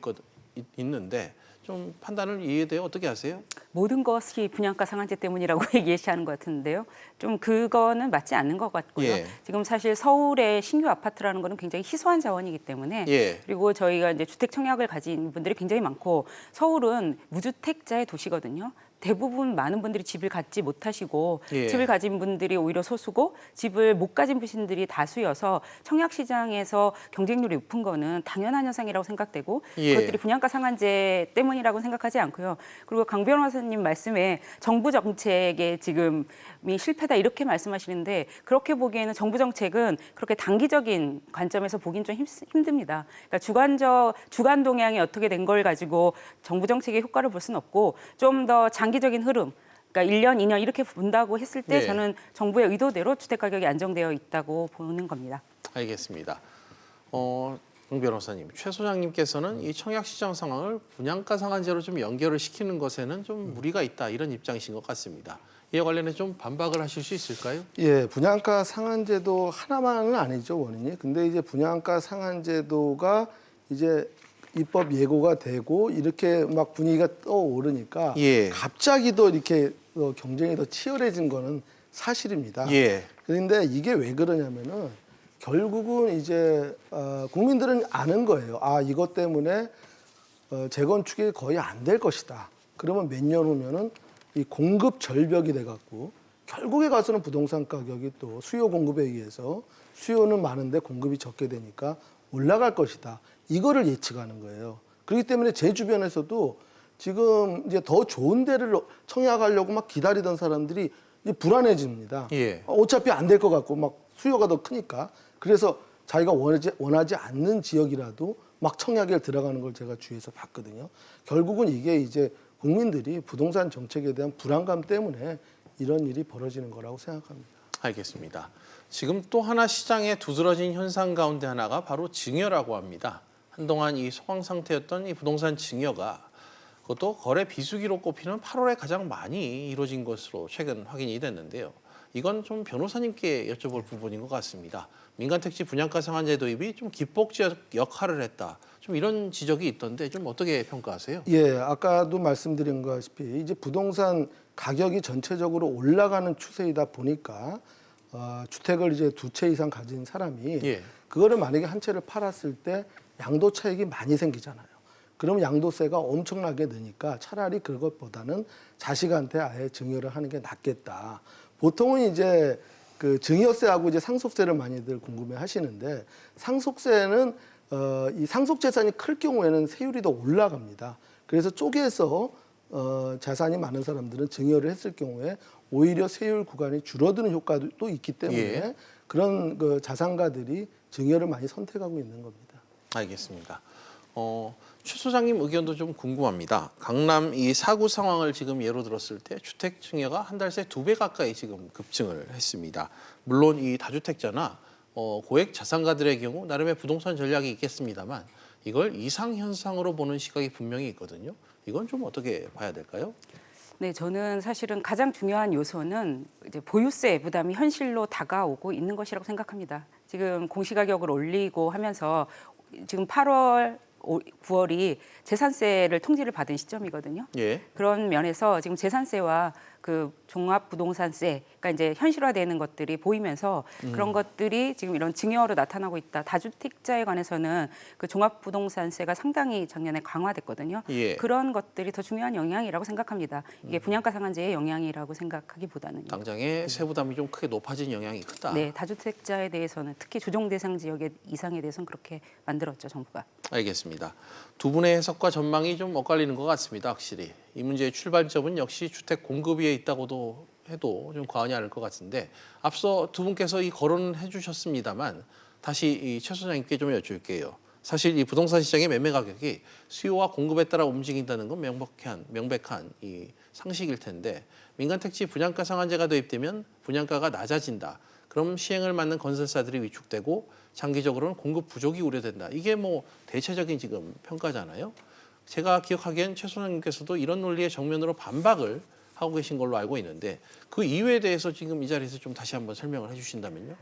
있는데 좀 판단을 이에 대해 어떻게 하세요? 모든 것이 분양가 상한제 때문이라고 예시하는 것 같은데요. 좀 그거는 맞지 않는 것 같고요. 예. 지금 사실 서울의 신규 아파트라는 거는 굉장히 희소한 자원이기 때문에 예. 그리고 저희가 이제 주택 청약을 가진 분들이 굉장히 많고 서울은 무주택자의 도시거든요. 대부분 많은 분들이 집을 갖지 못하시고 예. 집을 가진 분들이 오히려 소수고 집을 못 가진 분들이 다수여서 청약 시장에서 경쟁률이 높은 거는 당연한 현상이라고 생각되고 예. 그것들이 분양가 상한제 때문이라고 생각하지 않고요. 그리고 강 변호사님 말씀에 정부 정책에 지금이 실패다 이렇게 말씀하시는데 그렇게 보기에는 정부 정책은 그렇게 단기적인 관점에서 보긴 좀 힘듭니다. 그러니까 주간 동향이 어떻게 된 걸 가지고 정부 정책의 효과를 볼 수는 없고 좀 더 장기적인 흐름, 그러니까 1년, 2년 이렇게 본다고 했을 때 네. 저는 정부의 의도대로 주택 가격이 안정되어 있다고 보는 겁니다. 알겠습니다. 강 변호사님, 최 소장님께서는 이 청약 시장 상황을 분양가 상한제로 좀 연결을 시키는 것에는 좀 무리가 있다 이런 입장이신 것 같습니다. 이에 관련해 좀 반박을 하실 수 있을까요? 예, 분양가 상한제도 하나만은 아니죠, 원인이. 근데 이제 분양가 상한제도가 이제 입법 예고가 되고 이렇게 막 분위기가 떠오르니까 예. 갑자기 더 이렇게 경쟁이 더 치열해진 거는 사실입니다. 예. 그런데 이게 왜 그러냐면은 결국은 이제 국민들은 아는 거예요. 아, 이것 때문에 재건축이 거의 안 될 것이다. 그러면 몇 년 후면은 이 공급 절벽이 돼갖고 결국에 가서는 부동산 가격이 또 수요 공급에 의해서 수요는 많은데 공급이 적게 되니까 올라갈 것이다. 이거를 예측하는 거예요. 그렇기 때문에 제 주변에서도 지금 이제 더 좋은 데를 청약하려고 막 기다리던 사람들이 이제 불안해집니다. 예. 어차피 안 될 것 같고 막 수요가 더 크니까. 그래서 자기가 원하지 않는 지역이라도 막 청약에 들어가는 걸 제가 주위에서 봤거든요. 결국은 이게 이제 국민들이 부동산 정책에 대한 불안감 때문에 이런 일이 벌어지는 거라고 생각합니다. 알겠습니다. 지금 또 하나 시장에 두드러진 현상 가운데 하나가 바로 증여라고 합니다. 한동안 이 소강 상태였던 이 부동산 증여가 그것도 거래 비수기로 꼽히는 8월에 가장 많이 이루어진 것으로 최근 확인이 됐는데요. 이건 좀 변호사님께 여쭤볼 부분인 것 같습니다. 민간택지 분양가 상한제 도입이 좀 기폭제 역할을 했다. 좀 이런 지적이 있던데 좀 어떻게 평가하세요? 예, 아까도 말씀드린 것이지 이제 부동산 가격이 전체적으로 올라가는 추세이다 보니까 주택을 이제 2채 이상 가진 사람이 예. 그거를 만약에 한 채를 팔았을 때 양도 차익이 많이 생기잖아요. 그러면 양도세가 엄청나게 느니까 차라리 그것보다는 자식한테 아예 증여를 하는 게 낫겠다. 보통은 이제 그 증여세하고 이제 상속세를 많이들 궁금해 하시는데 상속세는 이 상속재산이 클 경우에는 세율이 더 올라갑니다. 그래서 쪼개서 자산이 많은 사람들은 증여를 했을 경우에 오히려 세율 구간이 줄어드는 효과도 또 있기 때문에 예. 그런 그 자산가들이 증여를 많이 선택하고 있는 겁니다. 알겠습니다. 최 소장님 의견도 좀 궁금합니다. 강남 이 사구 상황을 지금 예로 들었을 때 주택 증여가 한 달 새 2배 가까이 지금 급증을 했습니다. 물론 이 다주택자나 고액 자산가들의 경우 나름의 부동산 전략이 있겠습니다만 이걸 이상 현상으로 보는 시각이 분명히 있거든요. 이건 좀 어떻게 봐야 될까요? 네, 저는 사실은 가장 중요한 요소는 이제 보유세 부담이 현실로 다가오고 있는 것이라고 생각합니다. 지금 공시가격을 올리고 하면서 지금 8월, 9월이 재산세를 통지를 받은 시점이거든요. 예. 그런 면에서 지금 재산세와 그 종합부동산세가 이제 현실화되는 것들이 보이면서 그런 것들이 지금 이런 증여로 나타나고 있다. 다주택자에 관해서는 그 종합부동산세가 상당히 작년에 강화됐거든요. 예. 그런 것들이 더 중요한 영향이라고 생각합니다. 이게 분양가 상한제의 영향이라고 생각하기보다는. 당장에 세부담이 좀 크게 높아진 영향이 크다. 네, 다주택자에 대해서는 특히 조정 대상 지역의 이상에 대해서는 그렇게 만들었죠, 정부가. 알겠습니다. 두 분의 해석과 전망이 좀 엇갈리는 것 같습니다. 확실히. 이 문제의 출발점은 역시 주택 공급위에 있다고도 해도 좀 과언이 아닐 것 같은데 앞서 두 분께서 이 거론은 해주셨습니다만 다시 이 최 소장님께 좀 여쭐게요. 사실 이 부동산 시장의 매매 가격이 수요와 공급에 따라 움직인다는 건 명백한 이 상식일 텐데 민간택지 분양가 상한제가 도입되면 분양가가 낮아진다. 그럼 시행을 맡는 건설사들이 위축되고 장기적으로는 공급 부족이 우려된다. 이게 뭐 대체적인 지금 평가잖아요. 제가 기억하기엔 최 소장님께서도 이런 논리에 정면으로 반박을 하고 계신 걸로 알고 있는데 그 이유에 대해서 지금 이 자리에서 좀 다시 한번 설명을 해주신다면요.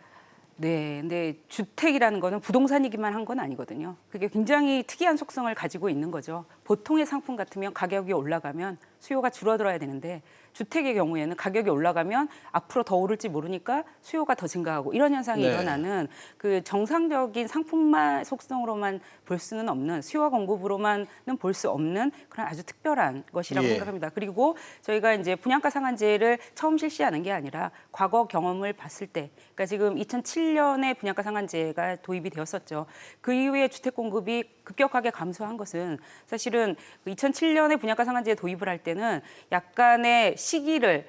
네, 근데 주택이라는 거는 부동산이기만 한 건 아니거든요. 그게 굉장히 특이한 속성을 가지고 있는 거죠. 보통의 상품 같으면 가격이 올라가면 수요가 줄어들어야 되는데 주택의 경우에는 가격이 올라가면 앞으로 더 오를지 모르니까 수요가 더 증가하고 이런 현상이 네. 일어나는 그 정상적인 상품만 속성으로만 볼 수는 없는 수요와 공급으로만은 볼 수 없는 그런 아주 특별한 것이라고 예. 생각합니다. 그리고 저희가 이제 분양가 상한제를 처음 실시하는 게 아니라 과거 경험을 봤을 때, 그러니까 지금 2007년에 분양가 상한제가 도입이 되었었죠. 그 이후에 주택 공급이 급격하게 감소한 것은 사실은 2007년에 분양가 상한제 도입을 할 때는 약간의 시기를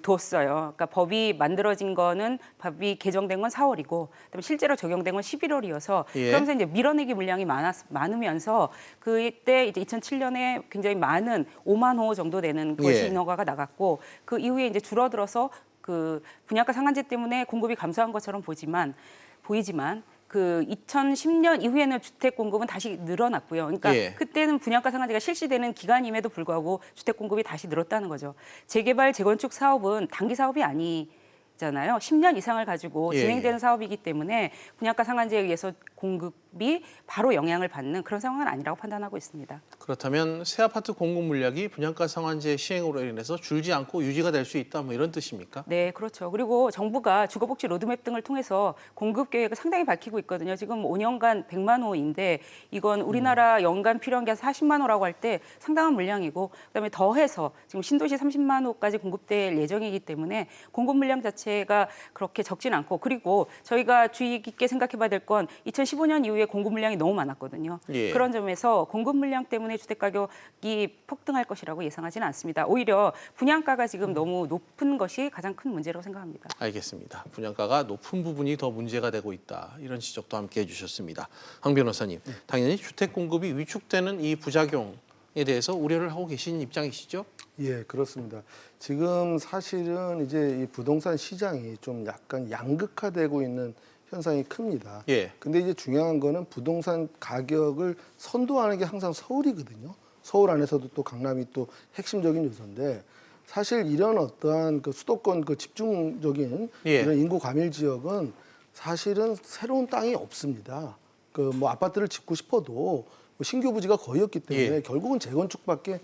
뒀어요. 그러니까 법이 만들어진 거는 법이 개정된 건 4월이고 그다음에 실제로 적용된 건 11월이어서 예. 그러면서 이제 밀어내기 물량이 많으면서 그때 이제 2007년에 굉장히 많은 5만 호 정도 되는 것이 예. 인허가가 나갔고 그 이후에 이제 줄어들어서 그 분양가 상한제 때문에 공급이 감소한 것처럼 보이지만 그 2010년 이후에는 주택 공급은 다시 늘어났고요. 그러니까 예. 그때는 분양가 상한제가 실시되는 기간임에도 불구하고 주택 공급이 다시 늘었다는 거죠. 재개발, 재건축 사업은 단기 사업이 아니잖아요. 10년 이상을 가지고 예, 진행되는 예. 사업이기 때문에 분양가 상한제에 의해서 공급이 바로 영향을 받는 그런 상황은 아니라고 판단하고 있습니다. 그렇다면 새 아파트 공급 물량이 분양가 상한제 시행으로 인해서 줄지 않고 유지가 될 수 있다 뭐 이런 뜻입니까? 네, 그렇죠. 그리고 정부가 주거복지 로드맵 등을 통해서 공급 계획을 상당히 밝히고 있거든요. 지금 5년간 100만 호인데 이건 우리나라 연간 필요한 게 한 40만 호라고 할 때 상당한 물량이고 그다음에 더해서 지금 신도시 30만 호까지 공급될 예정이기 때문에 공급 물량 자체가 그렇게 적진 않고 그리고 저희가 주의 깊게 생각해 봐야 될 건 2015년 이후에 공급 물량이 너무 많았거든요. 예. 그런 점에서 공급 물량 때문에 주택 가격이 폭등할 것이라고 예상하지는 않습니다. 오히려 분양가가 지금 너무 높은 것이 가장 큰 문제라고 생각합니다. 알겠습니다. 분양가가 높은 부분이 더 문제가 되고 있다. 이런 지적도 함께 해주셨습니다. 황 변호사님, 당연히 주택 공급이 위축되는 이 부작용에 대해서 우려를 하고 계신 입장이시죠? 예, 그렇습니다. 지금 사실은 이제 이 부동산 시장이 좀 약간 양극화되고 있는 현상이 큽니다. 예. 근데 이제 중요한 거는 부동산 가격을 선도하는 게 항상 서울이거든요. 서울 안에서도 또 강남이 또 핵심적인 요소인데 사실 이런 어떠한 그 수도권 그 집중적인 예. 이런 인구 과밀 지역은 사실은 새로운 땅이 없습니다. 그 뭐 아파트를 짓고 싶어도 뭐 신규 부지가 거의 없기 때문에 예. 결국은 재건축밖에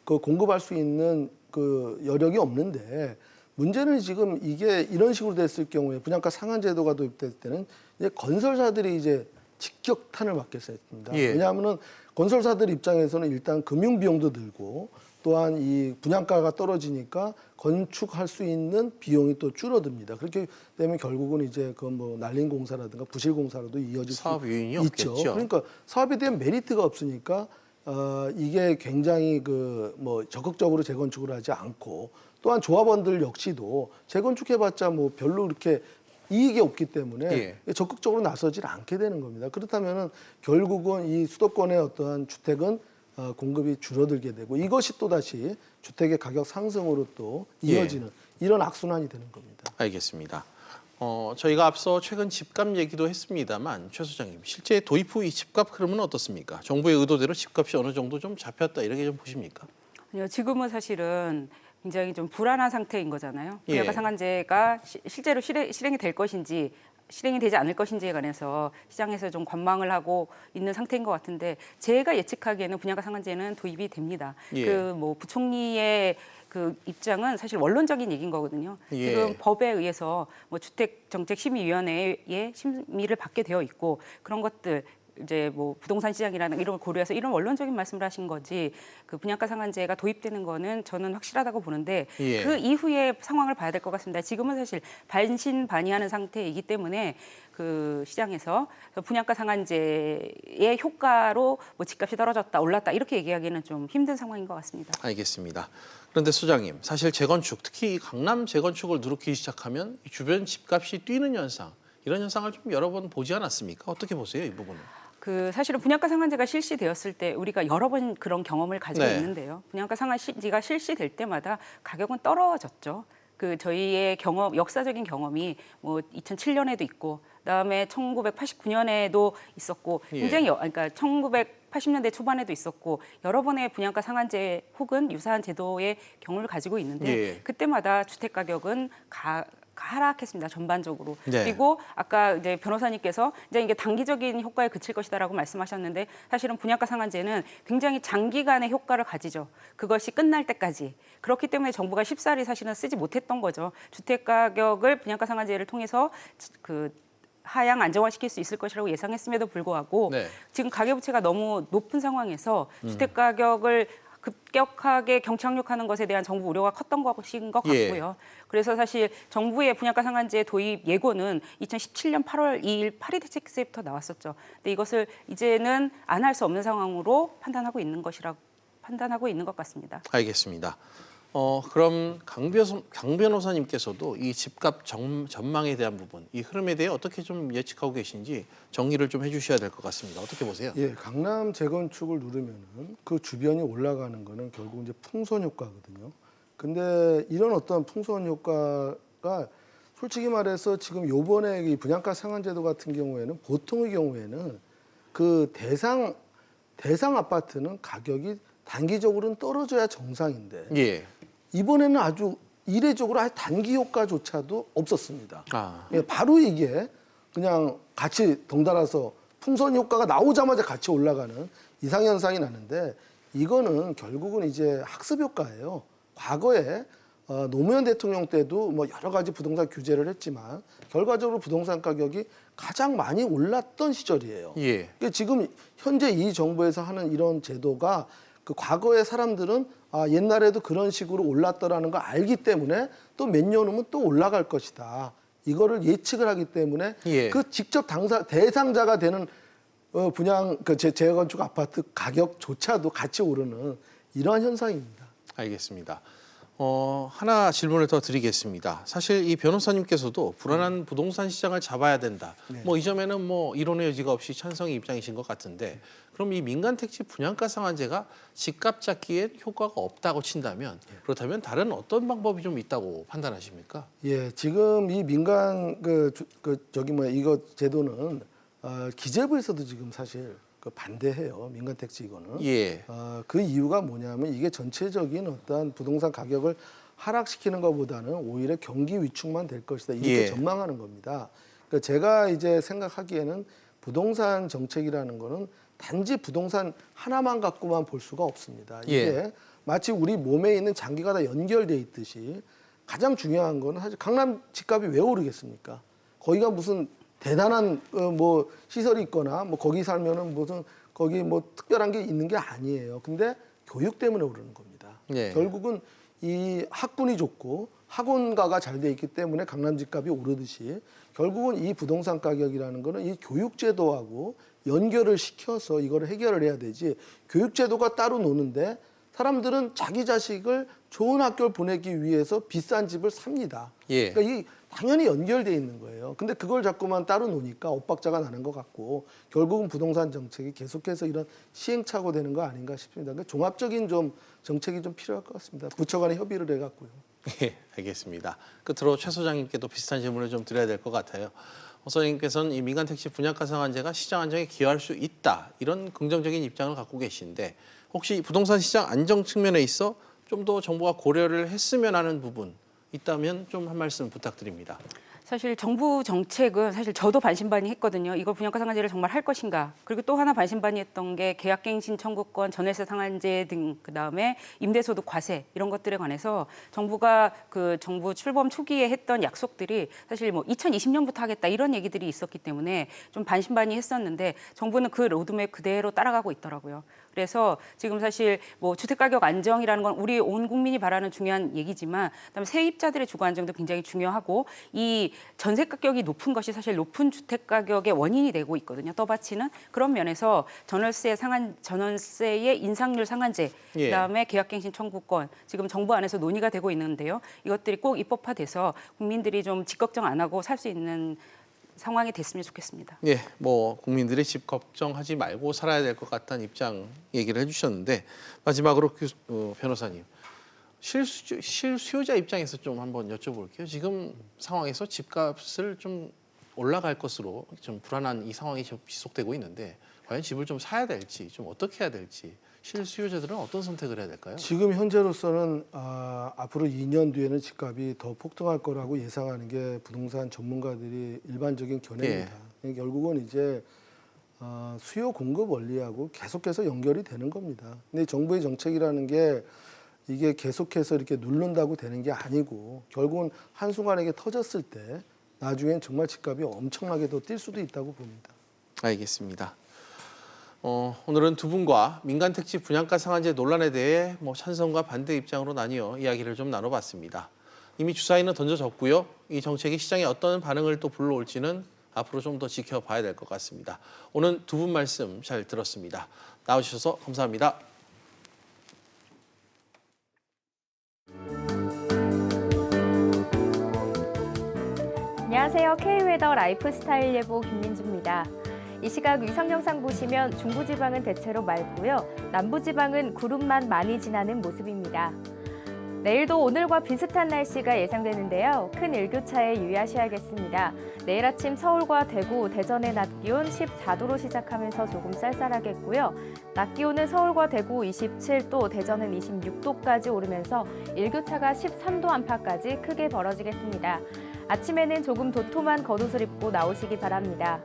그 공급할 수 있는 그 여력이 없는데 문제는 지금 이게 이런 식으로 됐을 경우에 분양가 상한 제도가 도입될 때는 이제 건설사들이 이제 직격탄을 맞겠습니다. 예. 왜냐하면은 건설사들 입장에서는 일단 금융 비용도 들고 또한 이 분양가가 떨어지니까 건축할 수 있는 비용이 또 줄어듭니다. 그렇게 되면 결국은 이제 그 뭐 날림 공사라든가 부실 공사로도 이어질 사업 수 요인이 있죠. 없겠죠. 그러니까 사업에 대한 메리트가 없으니까 이게 굉장히 그 뭐 적극적으로 재건축을 하지 않고 또한 조합원들 역시도 재건축해봤자 뭐 별로 그렇게 이익이 없기 때문에 예. 적극적으로 나서질 않게 되는 겁니다. 그렇다면은 결국은 이 수도권의 어떠한 주택은 공급이 줄어들게 되고 이것이 또 다시 주택의 가격 상승으로 또 이어지는 이런 악순환이 되는 겁니다. 알겠습니다. 저희가 앞서 최근 집값 얘기도 했습니다만 최 소장님, 실제 도입 후 이 집값 흐름은 어떻습니까? 정부의 의도대로 집값이 어느 정도 좀 잡혔다 이렇게 좀 보십니까? 아니요, 지금은 사실은 굉장히 좀 불안한 상태인 거잖아요. 분양가 예. 상한제가 실제로 실행이 될 것인지 실행이 되지 않을 것인지에 관해서 시장에서 좀 관망을 하고 있는 상태인 것 같은데 제가 예측하기에는 분양가 상한제는 도입이 됩니다. 예. 그 뭐 부총리의 그 입장은 사실 원론적인 얘기인 거거든요. 예. 지금 법에 의해서 뭐 주택정책심의위원회의 심의를 받게 되어 있고 그런 것들 이제 뭐 부동산 시장이라는 이런 걸 고려해서 이런 원론적인 말씀을 하신 거지 그 분양가 상한제가 도입되는 거는 저는 확실하다고 보는데 예. 그 이후의 상황을 봐야 될 것 같습니다. 지금은 사실 반신반의하는 상태이기 때문에 그 시장에서 분양가 상한제의 효과로 뭐 집값이 떨어졌다 올랐다 이렇게 얘기하기는 좀 힘든 상황인 것 같습니다. 알겠습니다. 그런데 소장님, 사실 재건축, 특히 강남 재건축을 누르기 시작하면 이 주변 집값이 뛰는 현상, 이런 현상을 좀 여러 번 보지 않았습니까? 어떻게 보세요, 이 부분은? 그 사실은 분양가 상한제가 실시되었을 때 우리가 여러 번 그런 경험을 가지고 네. 있는데요. 분양가 상한제가 실시될 때마다 가격은 떨어졌죠. 그 저희의 경험, 역사적인 경험이 뭐 2007년에도 있고, 그다음에 1989년에도 있었고, 예. 굉장히 그러니까 80년대 초반에도 있었고 여러 번의 분양가 상한제 혹은 유사한 제도의 경우를 가지고 있는데 예. 그때마다 주택 가격은 하락했습니다. 전반적으로. 네. 그리고 아까 이제 변호사님께서 이제 이게 단기적인 효과에 그칠 것이다라고 말씀하셨는데 사실은 분양가 상한제는 굉장히 장기간의 효과를 가지죠. 그것이 끝날 때까지. 그렇기 때문에 정부가 쉽사리 사실은 쓰지 못했던 거죠. 주택 가격을 분양가 상한제를 통해서 하향 안정화시킬 수 있을 것이라고 예상했음에도 불구하고 네. 지금 가계부채가 너무 높은 상황에서 주택 가격을 급격하게 경착륙하는 것에 대한 정부 우려가 컸던 것인 것 예. 같고요. 그래서 사실 정부의 분양가 상한제 도입 예고는 2017년 8월 2일 파리 대책세부터 나왔었죠. 근데 이것을 이제는 안 할 수 없는 상황으로 판단하고 있는 것 같습니다. 알겠습니다. 그럼 강 변호사님께서도 이 집값 전망에 대한 부분, 이 흐름에 대해 어떻게 좀 예측하고 계신지 정리를 좀 해주셔야 될 것 같습니다. 어떻게 보세요? 예, 강남 재건축을 누르면은 그 주변이 올라가는 거는 결국 이제 풍선 효과거든요. 근데 이런 어떤 풍선 효과가 솔직히 말해서 지금 요번에 이 분양가 상한제도 같은 경우에는 보통의 경우에는 그 대상 아파트는 가격이 단기적으로는 떨어져야 정상인데 예. 이번에는 아주 이례적으로 아예 단기 효과조차도 없었습니다. 아. 예, 바로 이게 그냥 같이 덩달아서 풍선 효과가 나오자마자 같이 올라가는 이상현상이 나는데 이거는 결국은 이제 학습 효과예요. 과거에 노무현 대통령 때도 뭐 여러 가지 부동산 규제를 했지만 결과적으로 부동산 가격이 가장 많이 올랐던 시절이에요. 예. 그러니까 지금 현재 이 정부에서 하는 이런 제도가 그 과거의 사람들은 옛날에도 그런 식으로 올랐더라는 걸 알기 때문에 또 몇 년 후면 또 올라갈 것이다. 이거를 예측을 하기 때문에 예. 그 직접 대상자가 되는 분양 재건축 아파트 가격조차도 같이 오르는 이러한 현상입니다. 알겠습니다. 하나 질문을 더 드리겠습니다. 사실 이 변호사님께서도 불안한 부동산 시장을 잡아야 된다. 네. 이 점에는 이론의 여지가 없이 찬성의 입장이신 것 같은데 그럼 이 민간 택지 분양가 상한제가 집값 잡기에 효과가 없다고 친다면 그렇다면 다른 어떤 방법이 좀 있다고 판단하십니까? 예, 지금 이 민간 이거 제도는 기재부에서도 지금 사실 반대해요. 민간 택지 이거는. 예. 그 이유가 뭐냐면 이게 전체적인 어떤 부동산 가격을 하락시키는 것보다는 오히려 경기 위축만 될 것이다. 이렇게 예. 전망하는 겁니다. 그러니까 제가 이제 생각하기에는 부동산 정책이라는 거는 단지 부동산 하나만 갖고만 볼 수가 없습니다. 이게 예. 마치 우리 몸에 있는 장기가 다 연결돼 있듯이 가장 중요한 거는 사실 강남 집값이 왜 오르겠습니까? 거기가 무슨 대단한 시설이 있거나 거기 살면은 무슨 거기 특별한 게 있는 게 아니에요. 근데 교육 때문에 오르는 겁니다. 예. 결국은 이 학군이 좋고 학원가가 잘 돼 있기 때문에 강남 집값이 오르듯이 결국은 이 부동산 가격이라는 거는 이 교육제도하고 연결을 시켜서 이거를 해결을 해야 되지 교육제도가 따로 노는데 사람들은 자기 자식을 좋은 학교를 보내기 위해서 비싼 집을 삽니다. 예. 그러니까 이 당연히 연결돼 있는 거예요. 근데 그걸 자꾸만 따로 노니까 엇박자가 나는 것 같고 결국은 부동산 정책이 계속해서 이런 시행착오 되는 거 아닌가 싶습니다. 그러니까 종합적인 좀 정책이 좀 필요할 것 같습니다. 부처 간에 협의를 해갖고요. 예, 알겠습니다. 끝으로 최 소장님께도 비슷한 질문을 좀 드려야 될 것 같아요. 소장님께서는 이 민간 택지 분양가 상한제가 시장 안정에 기여할 수 있다. 이런 긍정적인 입장을 갖고 계신데 혹시 부동산 시장 안정 측면에 있어 좀 더 정부가 고려를 했으면 하는 부분 있다면 좀 한 말씀 부탁드립니다. 사실 정부 정책은 사실 저도 반신반의했거든요. 이걸 분양가 상한제를 정말 할 것인가. 그리고 또 하나 반신반의했던 게 계약갱신 청구권, 전월세 상한제 등 그다음에 임대소득 과세 이런 것들에 관해서 정부가 정부 출범 초기에 했던 약속들이 사실 2020년부터 하겠다 이런 얘기들이 있었기 때문에 좀 반신반의했었는데 정부는 그 로드맵 그대로 따라가고 있더라고요. 그래서 지금 사실 주택가격 안정이라는 건 우리 온 국민이 바라는 중요한 얘기지만 그다음에 세입자들의 주거 안정도 굉장히 중요하고 이 전세 가격이 높은 것이 사실 높은 주택 가격의 원인이 되고 있거든요. 떠받치는 그런 면에서 전월세의 인상률 상한제, 예. 그다음에 계약갱신 청구권 지금 정부 안에서 논의가 되고 있는데요. 이것들이 꼭 입법화돼서 국민들이 좀 집 걱정 안 하고 살 수 있는 상황이 됐으면 좋겠습니다. 예, 국민들의 집 걱정하지 말고 살아야 될 것 같다는 입장 얘기를 해주셨는데 마지막으로 변호사님. 실수요자 입장에서 좀 한번 여쭤볼게요. 지금 상황에서 집값을 좀 올라갈 것으로 좀 불안한 이 상황이 지속되고 있는데 과연 집을 좀 사야 될지, 좀 어떻게 해야 될지 실수요자들은 어떤 선택을 해야 될까요? 지금 현재로서는 앞으로 2년 뒤에는 집값이 더 폭등할 거라고 예상하는 게 부동산 전문가들이 일반적인 견해입니다. 결국은 이제 수요 공급 원리하고 계속해서 연결이 되는 겁니다. 근데 정부의 정책이라는 게 이게 계속해서 이렇게 누른다고 되는 게 아니고 결국은 한순간에 이게 터졌을 때 나중엔 정말 집값이 엄청나게 더 뛸 수도 있다고 봅니다. 알겠습니다. 오늘은 두 분과 민간 택지 분양가 상한제 논란에 대해 찬성과 반대 입장으로 나뉘어 이야기를 좀 나눠봤습니다. 이미 주사위는 던져졌고요. 이 정책이 시장에 어떤 반응을 또 불러올지는 앞으로 좀 더 지켜봐야 될 것 같습니다. 오늘 두 분 말씀 잘 들었습니다. 나와주셔서 감사합니다. 안녕하세요. K웨더 라이프스타일 예보 김민주입니다. 이 시각 위성 영상 보시면 중부지방은 대체로 맑고요. 남부지방은 구름만 많이 지나는 모습입니다. 내일도 오늘과 비슷한 날씨가 예상되는데요. 큰 일교차에 유의하셔야겠습니다. 내일 아침 서울과 대구, 대전의 낮 기온 14도로 시작하면서 조금 쌀쌀하겠고요. 낮 기온은 서울과 대구 27도, 대전은 26도까지 오르면서 일교차가 13도 안팎까지 크게 벌어지겠습니다. 아침에는 조금 도톰한 겉옷을 입고 나오시기 바랍니다.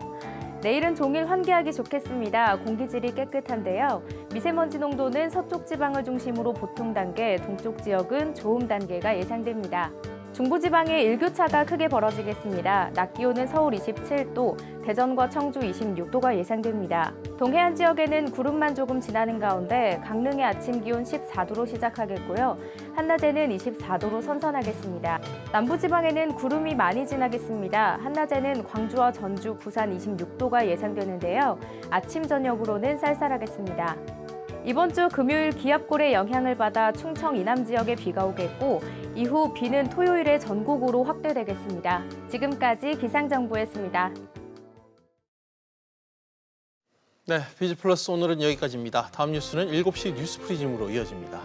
내일은 종일 환기하기 좋겠습니다. 공기질이 깨끗한데요. 미세먼지 농도는 서쪽 지방을 중심으로 보통 단계, 동쪽 지역은 좋음 단계가 예상됩니다. 중부지방에 일교차가 크게 벌어지겠습니다. 낮 기온은 서울 27도, 대전과 청주 26도가 예상됩니다. 동해안 지역에는 구름만 조금 지나는 가운데 강릉의 아침 기온 14도로 시작하겠고요. 한낮에는 24도로 선선하겠습니다. 남부지방에는 구름이 많이 지나겠습니다. 한낮에는 광주와 전주, 부산 26도가 예상되는데요. 아침 저녁으로는 쌀쌀하겠습니다. 이번 주 금요일 기압골의 영향을 받아 충청 이남 지역에 비가 오겠고 이후 비는 토요일에 전국으로 확대되겠습니다. 지금까지 기상정보였습니다. 네, 비즈플러스 오늘은 여기까지입니다. 다음 뉴스는 7시 뉴스 프리즘으로 이어집니다.